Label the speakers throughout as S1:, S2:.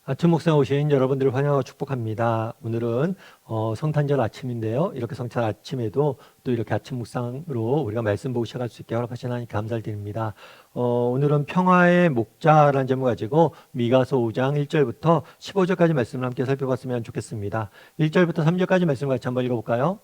S1: 아침 묵상에 오신 여러분들을 환영하고 축복합니다. 오늘은 성탄절 아침인데요. 이렇게 성탄 아침에도 또 이렇게 아침 묵상으로 우리가 말씀 보고 시작할 수 있게 허락하신 하나님 감사를 드립니다. 오늘은 평화의 목자라는 제목 가지고 미가서 5장 1절부터 15절까지 말씀을 함께 살펴봤으면 좋겠습니다. 1절부터 3절까지 말씀 같이 한번 읽어볼까요?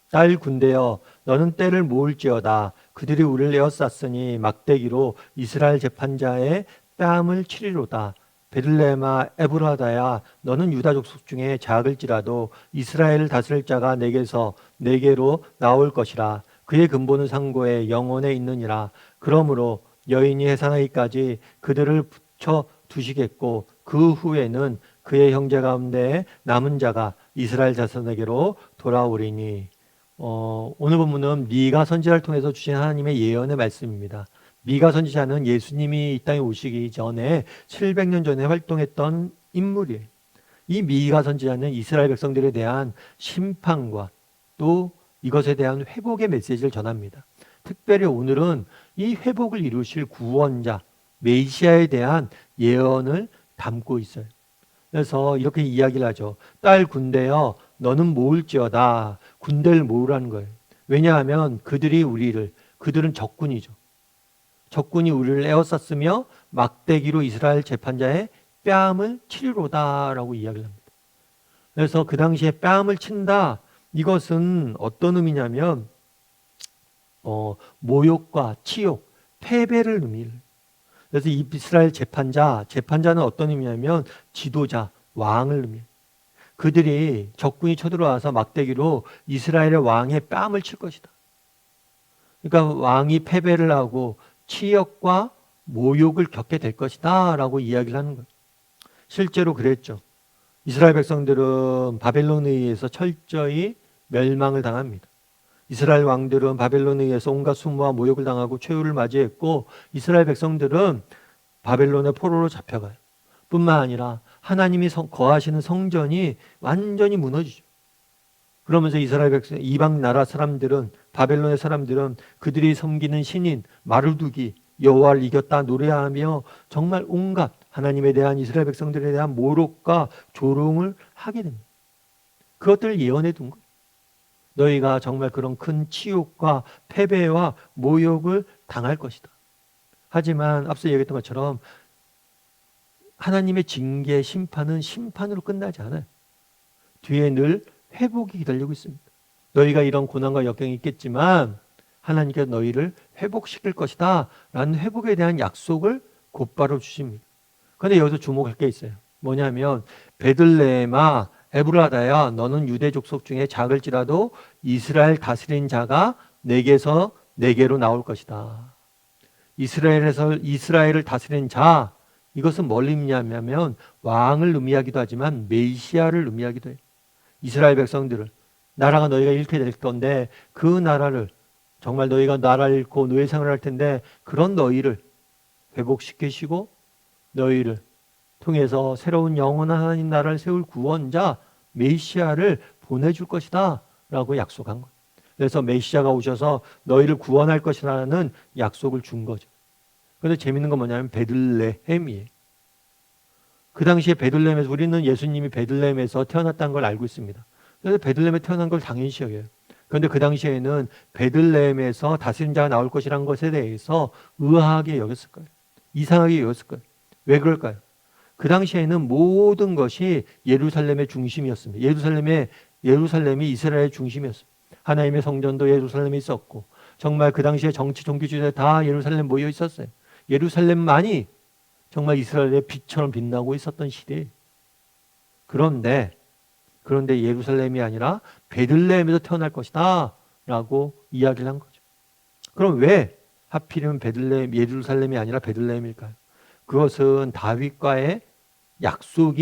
S1: 딸 군대여 너는 때를 모을지어다. 그들이 우리를 에워쌌으니 막대기로 이스라엘 재판자의 뺨을 치리로다. 베들레헴아 에브라다야 너는 유다 족속 중에 작을지라도 이스라엘을 다스릴 자가 내게로 나올 것이라. 그의 근본은 상고에 영원에 있느니라. 그러므로 여인이 해산하기까지 그들을 붙여 두시겠고 그 후에는 그의 형제 가운데 남은 자가 이스라엘 자손에게로 돌아오리니. 오늘 본문은 미가 선지자를 통해서 주신 하나님의 예언의 말씀입니다. 미가 선지자는 예수님이 이 땅에 오시기 전에 700년 전에 활동했던 인물이에요. 이 미가 선지자는 이스라엘 백성들에 대한 심판과 또 이것에 대한 회복의 메시지를 전합니다. 특별히 오늘은 이 회복을 이루실 구원자 메시아에 대한 예언을 담고 있어요. 그래서 이렇게 이야기를 하죠. 딸 군대여 너는 모을지어다. 군대를 모으라는 거예요. 왜냐하면 그들은 적군이죠. 적군이 우리를 에워쌌으며 막대기로 이스라엘 재판자의 뺨을 치리로다라고 이야기를 합니다. 그래서 그 당시에 뺨을 친다. 이것은 어떤 의미냐면 모욕과 치욕, 패배를 의미해요. 그래서 이 이스라엘 재판자는 어떤 의미냐면 지도자, 왕을 의미해요. 그들이 적군이 쳐들어와서 막대기로 이스라엘의 왕의 뺨을 칠 것이다. 그러니까 왕이 패배를 하고 치욕과 모욕을 겪게 될 것이다 라고 이야기를 하는 거예요. 실제로 그랬죠. 이스라엘 백성들은 바벨론에 의해서 철저히 멸망을 당합니다. 이스라엘 왕들은 바벨론에 의해서 온갖 수모와 모욕을 당하고 최후를 맞이했고 이스라엘 백성들은 바벨론의 포로로 잡혀가요. 뿐만 아니라 하나님이 거하시는 성전이 완전히 무너지죠. 그러면서 이스라엘 백성, 이방 나라 사람들은 바벨론의 사람들은 그들이 섬기는 신인 마르두기 여호와를 이겼다 노래하며 정말 온갖 하나님에 대한 이스라엘 백성들에 대한 모욕과 조롱을 하게 됩니다. 그것들을 예언해 둔 거예요. 너희가 정말 그런 큰 치욕과 패배와 모욕을 당할 것이다. 하지만 앞서 얘기했던 것처럼 하나님의 징계, 심판은 심판으로 끝나지 않아요. 뒤에 늘 회복이 기다리고 있습니다. 너희가 이런 고난과 역경이 있겠지만 하나님께서 너희를 회복시킬 것이다 라는 회복에 대한 약속을 곧바로 주십니다. 그런데 여기서 주목할 게 있어요. 뭐냐면 베들레헴아 에브라다야 너는 유대 족속 중에 작을지라도 이스라엘 다스린 자가 내게로 나올 것이다. 이스라엘을 다스린 자, 이것은 뭘 의미하냐면 왕을 의미하기도 하지만 메시아를 의미하기도 해요. 이스라엘 백성들을 나라가 너희가 잃게 될 건데 그 나라를 정말 너희가 나라를 잃고 노예 생활을 할 텐데 그런 너희를 회복시키시고 너희를 통해서 새로운 영원한 하나님 나라를 세울 구원자 메시아를 보내줄 것이다 라고 약속한 거예요. 그래서 메시아가 오셔서 너희를 구원할 것이라는 약속을 준 거죠. 그런데 재밌는 건 뭐냐면 베들레헴이에요. 그 당시에 베들레헴에서 우리는 예수님이 베들레헴에서 태어났다는 걸 알고 있습니다. 그래서 베들레헴에 태어난 걸 당연시 여겨요. 그런데 그 당시에는 베들레헴에서 다스린 자가 나올 것이라는 것에 대해서 의아하게 여겼을 거예요. 이상하게 여겼을 거예요. 왜 그럴까요? 그 당시에는 모든 것이 예루살렘의 중심이었습니다. 예루살렘이 이스라엘의 중심이었습니다. 하나님의 성전도 예루살렘에 있었고 정말 그 당시에 정치 종교 주제 다 예루살렘 모여 있었어요. 예루살렘만이 정말 이스라엘의 빛처럼 빛나고 있었던 시대예요. 그런데 예루살렘이 아니라 베들레헴에서 태어날 것이다 라고 이야기를 한 거죠. 그럼 왜 하필이면 예루살렘이 아니라 베들레헴일까요? 그것은 다윗과의 약속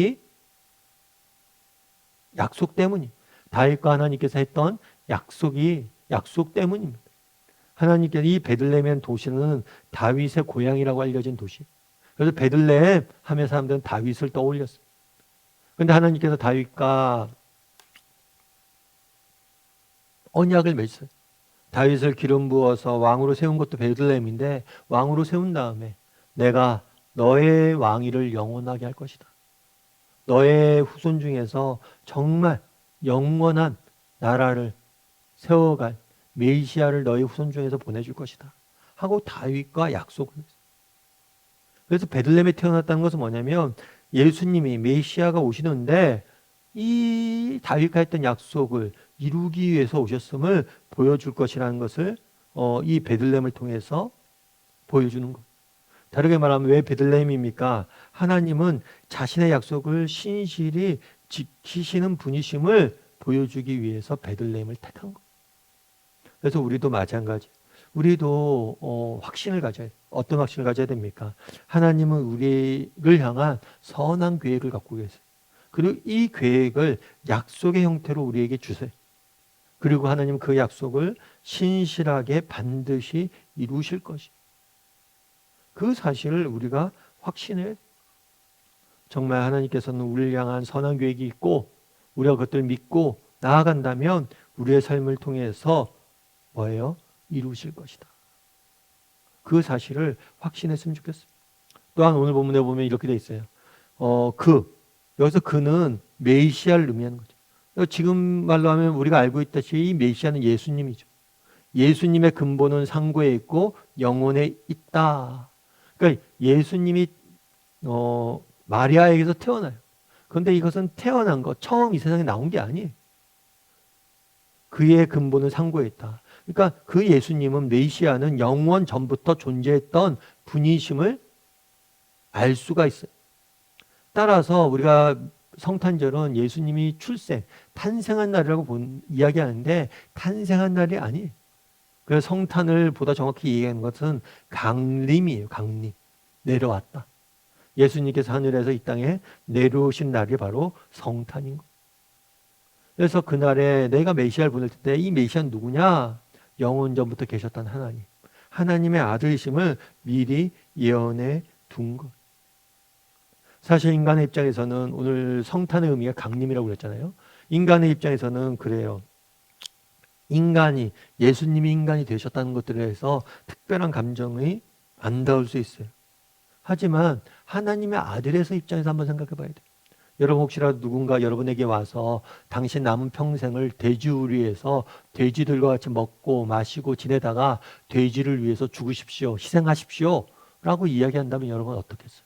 S1: 때문이 다윗과 하나님께서 했던 약속 때문입니다. 하나님께서 이 베들레헴이라는 도시는 다윗의 고향이라고 알려진 도시. 그래서 베들레헴 하면 사람들은 다윗을 떠올렸어요. 그런데 하나님께서 다윗과 언약을 맺었어요. 다윗을 기름 부어서 왕으로 세운 것도 베들레헴인데 왕으로 세운 다음에 내가 너의 왕위를 영원하게 할 것이다. 너의 후손 중에서 정말 영원한 나라를 세워갈 메시아를 너의 후손 중에서 보내줄 것이다 하고 다윗과 약속을 했어요. 그래서 베들레헴에 태어났다는 것은 뭐냐면 예수님이 메시아가 오시는데 이 다윗과 했던 약속을 이루기 위해서 오셨음을 보여줄 것이라는 것을 이 베들레헴을 통해서 보여주는 것. 다르게 말하면 왜 베들레헴입니까? 하나님은 자신의 약속을 신실히 지키시는 분이심을 보여주기 위해서 베들레헴을 택한 것. 그래서 우리도 마찬가지. 우리도 확신을 가져야 돼요. 어떤 확신을 가져야 됩니까? 하나님은 우리를 향한 선한 계획을 갖고 계세요. 그리고 이 계획을 약속의 형태로 우리에게 주세요. 그리고 하나님은 그 약속을 신실하게 반드시 이루실 것이에요. 그 사실을 우리가 확신해. 정말 하나님께서는 우리를 향한 선한 계획이 있고 우리가 그것들을 믿고 나아간다면 우리의 삶을 통해서 뭐예요? 이루실 것이다. 그 사실을 확신했으면 좋겠어요. 또한 오늘 본문에 보면 이렇게 돼 있어요. 여기서 그는 메시아를 의미하는 거죠. 지금 말로 하면 우리가 알고 있다시피 이 메시아는 예수님이죠. 예수님의 근본은 상고에 있고 영혼에 있다. 그러니까 예수님이 마리아에게서 태어나요. 그런데 이것은 태어난 것, 처음 이 세상에 나온 게 아니에요. 그의 근본은 상고에 있다. 그러니까 그 예수님은 메시아는 영원 전부터 존재했던 분이심을 알 수가 있어요. 따라서 우리가 성탄절은 예수님이 탄생한 날이라고 이야기하는데 탄생한 날이 아니에요. 그래서 성탄을 보다 정확히 얘기하는 것은 강림이에요. 강림. 내려왔다. 예수님께서 하늘에서 이 땅에 내려오신 날이 바로 성탄인 거예요. 그래서 그날에 내가 메시아를 보낼 때 이 메시아는 누구냐? 영원 전부터 계셨던 하나님. 하나님의 아들이심을 미리 예언해 둔 것. 사실 인간의 입장에서는 오늘 성탄의 의미가 강림이라고 그랬잖아요. 인간의 입장에서는 그래요. 예수님이 인간이 되셨다는 것들에 대해서 특별한 감정이 안 닿을 수 있어요. 하지만 하나님의 아들에서 입장에서 한번 생각해 봐야 돼요. 여러분 혹시라도 누군가 여러분에게 와서 당신 남은 평생을 돼지우리에서 돼지들과 같이 먹고 마시고 지내다가 돼지를 위해서 죽으십시오. 희생하십시오. 라고 이야기한다면 여러분 어떻겠어요?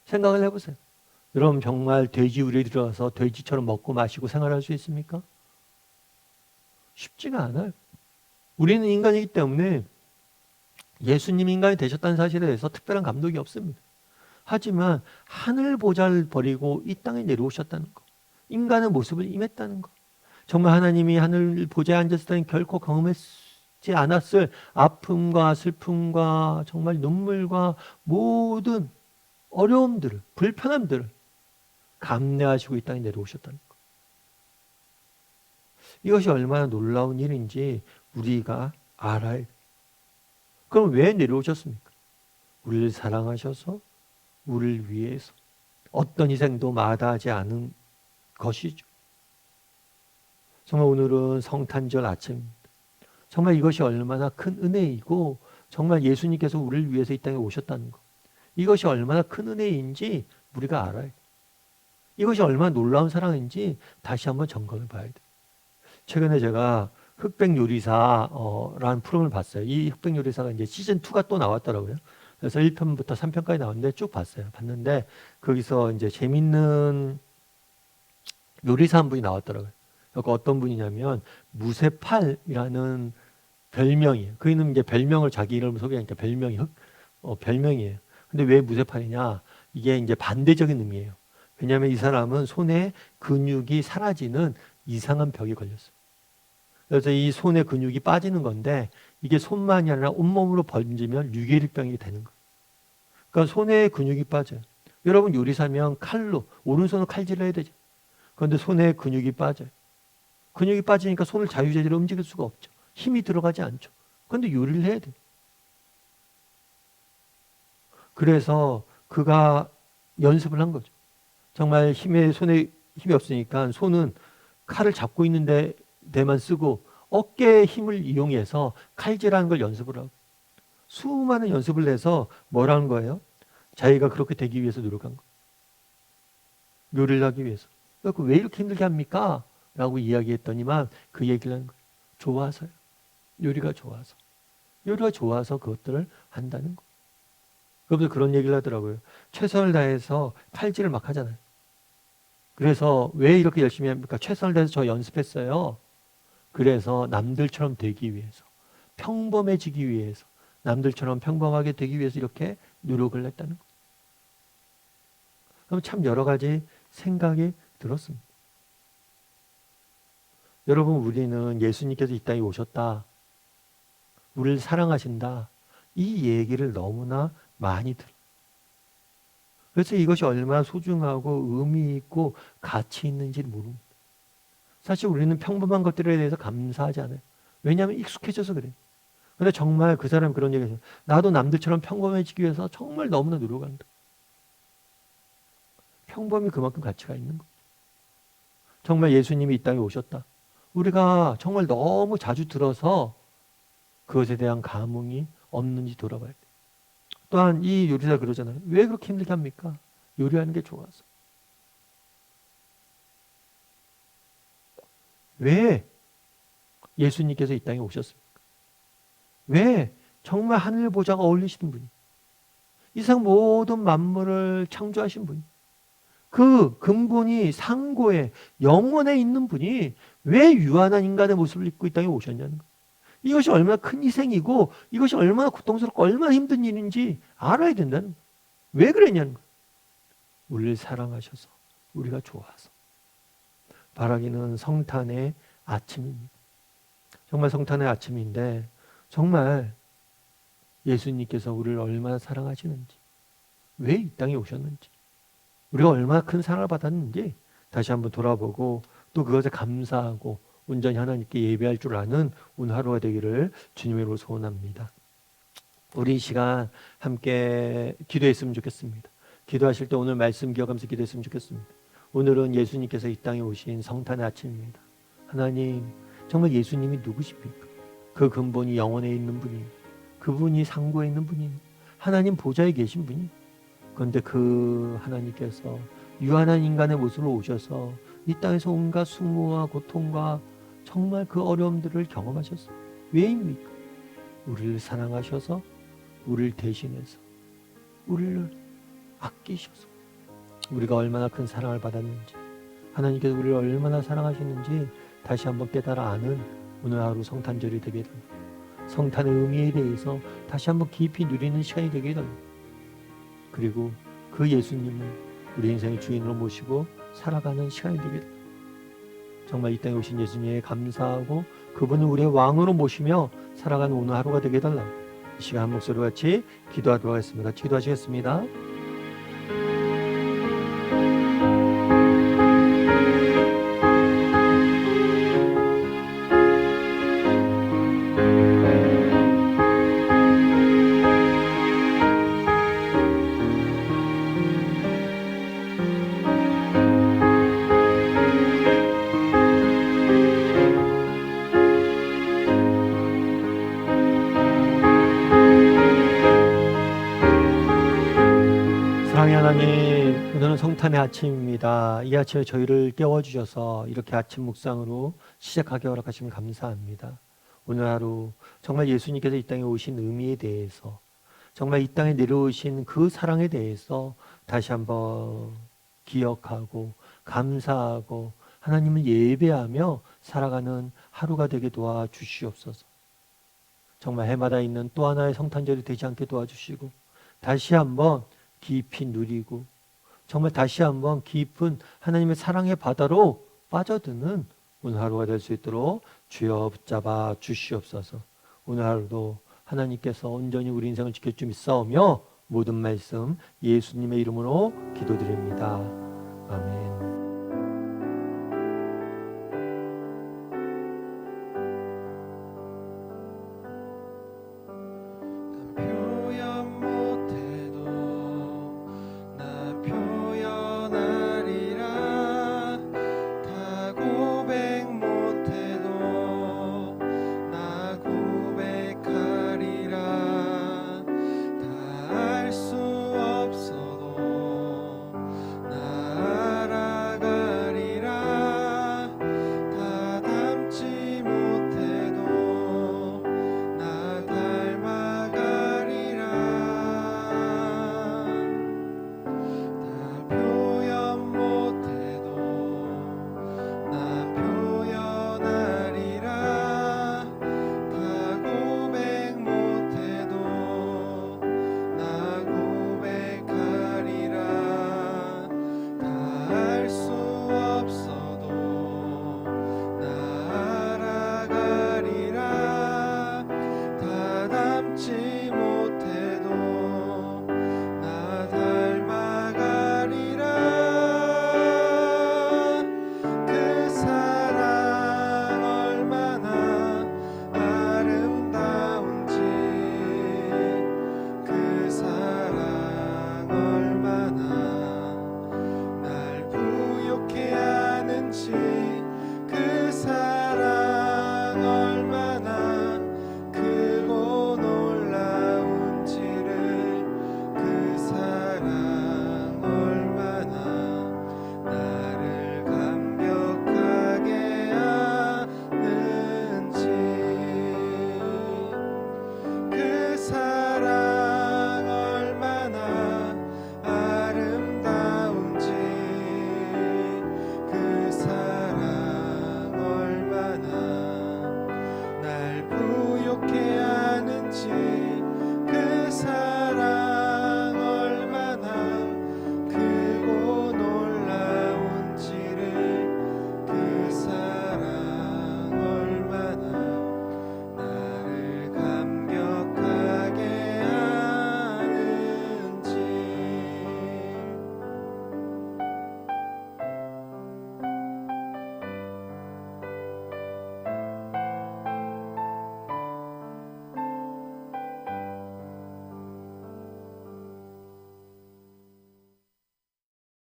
S1: 생각을 해보세요. 여러분 정말 돼지우리에 들어가서 돼지처럼 먹고 마시고 생활할 수 있습니까? 쉽지가 않아요. 우리는 인간이기 때문에 예수님 인간이 되셨다는 사실에 대해서 특별한 감동이 없습니다. 하지만 하늘 보좌를 버리고 이 땅에 내려오셨다는 것, 인간의 모습을 임했다는 것, 정말 하나님이 하늘 보좌에 앉았을 때는 결코 경험했지 않았을 아픔과 슬픔과 정말 눈물과 모든 어려움들을, 불편함들을 감내하시고 이 땅에 내려오셨다는 것. 이것이 얼마나 놀라운 일인지 우리가 알아야 돼요. 그럼 왜 내려오셨습니까? 우리를 사랑하셔서 우리를 위해서 어떤 희생도 마다하지 않은 것이죠. 정말 오늘은 성탄절 아침입니다. 정말 이것이 얼마나 큰 은혜이고 정말 예수님께서 우리를 위해서 이 땅에 오셨다는 것. 이것이 얼마나 큰 은혜인지 우리가 알아야 돼요. 이것이 얼마나 놀라운 사랑인지 다시 한번 점검해 봐야 돼요. 최근에 제가 흑백요리사라는 프로그램을 봤어요. 이 흑백요리사가 이제 시즌2가 또 나왔더라고요. 그래서 1편부터 3편까지 나왔는데 쭉 봤어요. 봤는데 거기서 이제 재밌는 요리사 한 분이 나왔더라고요. 그 어떤 분이냐면 무쇠팔이라는 별명이에요. 그이는 이제 별명을 자기 이름을 소개하니까 별명이 별명이에요. 근데 왜 무쇠팔이냐? 이게 이제 반대적인 의미예요. 왜냐하면 이 사람은 손에 근육이 사라지는 이상한 병이 걸렸어요. 그래서 이 손의 근육이 빠지는 건데 이게 손만이 아니라 온몸으로 번지면 류게릭병이 되는 거예요. 그러니까 손에 근육이 빠져요. 여러분 요리사면 칼로 오른손으로 칼질을 해야 되죠. 그런데 손에 근육이 빠져요. 근육이 빠지니까 손을 자유자재로 움직일 수가 없죠. 힘이 들어가지 않죠. 그런데 요리를 해야 돼요. 그래서 그가 연습을 한 거죠. 정말 손에 힘이 없으니까 손은 칼을 잡고 있는 데만 쓰고 어깨의 힘을 이용해서 칼질하는 걸 연습을 하고 수많은 연습을 해서 뭐라는 거예요? 자기가 그렇게 되기 위해서 노력한 거. 요리를 하기 위해서. 왜 이렇게 힘들게 합니까? 라고 이야기했더니만 그 얘기를 하는 거예요. 좋아서요. 요리가 좋아서. 요리가 좋아서 그것들을 한다는 거. 그분들 그런 얘기를 하더라고요. 최선을 다해서 팔질을 막 하잖아요. 그래서 왜 이렇게 열심히 합니까? 최선을 다해서 저 연습했어요. 그래서 남들처럼 되기 위해서, 평범해지기 위해서, 남들처럼 평범하게 되기 위해서 이렇게 노력을 했다는 거. 그럼 참 여러 가지 생각이 들었습니다. 여러분, 우리는 예수님께서 이 땅에 오셨다, 우리를 사랑하신다, 이 얘기를 너무나 많이 들어요. 그래서 이것이 얼마나 소중하고 의미 있고 가치 있는지 모릅니다. 사실 우리는 평범한 것들에 대해서 감사하지 않아요. 왜냐하면 익숙해져서 그래요. 근데 정말 그 사람 그런 얘기를 해요. 나도 남들처럼 평범해지기 위해서 정말 너무나 노력한다. 평범이 그만큼 가치가 있는 거. 정말 예수님이 이 땅에 오셨다. 우리가 정말 너무 자주 들어서 그것에 대한 감흥이 없는지 돌아봐야 돼. 또한 이 요리사 그러잖아요. 왜 그렇게 힘들게 합니까? 요리하는 게 좋아서. 왜 예수님께서 이 땅에 오셨습니까? 왜 정말 하늘 보좌가 어울리시는 분이, 이 세상 모든 만물을 창조하신 분이, 그 근본이 상고에 영원에 있는 분이 왜 유한한 인간의 모습을 입고 이 땅에 오셨냐는 거예요. 이것이 얼마나 큰 희생이고 이것이 얼마나 고통스럽고 얼마나 힘든 일인지 알아야 된다는 거예요. 왜 그랬냐는 거예요. 우리를 사랑하셔서, 우리가 좋아서. 바라기는 성탄의 아침입니다. 정말 성탄의 아침인데 정말 예수님께서 우리를 얼마나 사랑하시는지, 왜 이 땅에 오셨는지, 우리가 얼마나 큰 사랑을 받았는지 다시 한번 돌아보고 또 그것에 감사하고 온전히 하나님께 예배할 줄 아는 오늘 하루가 되기를 주님의 이름으로 소원합니다. 우리 이 시간 함께 기도했으면 좋겠습니다. 기도하실 때 오늘 말씀 기억하면서 기도했으면 좋겠습니다. 오늘은 예수님께서 이 땅에 오신 성탄의 아침입니다. 하나님, 정말 예수님이 누구십니까? 그 근본이 영원에 있는 분이에요. 그분이 상고에 있는 분이에요. 하나님 보좌에 계신 분이에요. 그런데 그 하나님께서 유한한 인간의 모습으로 오셔서 이 땅에서 온갖 수모와 고통과 정말 그 어려움들을 경험하셨어요. 왜입니까? 우리를 사랑하셔서, 우리를 대신해서, 우리를 아끼셔서, 우리가 얼마나 큰 사랑을 받았는지, 하나님께서 우리를 얼마나 사랑하시는지 다시 한번 깨달아 아는 오늘 하루 성탄절이 되게 됩니다. 성탄의 의미에 대해서 다시 한번 깊이 누리는 시간이 되게 됩니다. 그리고 그 예수님을 우리 인생의 주인으로 모시고 살아가는 시간이 되게 됩니다. 정말 이 땅에 오신 예수님에 감사하고 그분을 우리의 왕으로 모시며 살아가는 오늘 하루가 되게 해달라고 이 시간 한 목소리 같이 기도하도록 하겠습니다. 같이 기도하시겠습니다. 사랑의 하나님, 오늘은 성탄의 아침입니다. 이 아침에 저희를 깨워주셔서 이렇게 아침 묵상으로 시작하게 허락하시면 감사합니다. 오늘 하루 정말 예수님께서 이 땅에 오신 의미에 대해서, 정말 이 땅에 내려오신 그 사랑에 대해서 다시 한번 기억하고 감사하고 하나님을 예배하며 살아가는 하루가 되게 도와주시옵소서. 정말 해마다 있는 또 하나의 성탄절이 되지 않게 도와주시고 다시 한번 깊이 누리고 정말 다시 한번 깊은 하나님의 사랑의 바다로 빠져드는 오늘 하루가 될 수 있도록 주여 붙잡아 주시옵소서. 오늘 하루도 하나님께서 온전히 우리 인생을 지켜주 믿사오며 모든 말씀 예수님의 이름으로 기도드립니다. 아멘.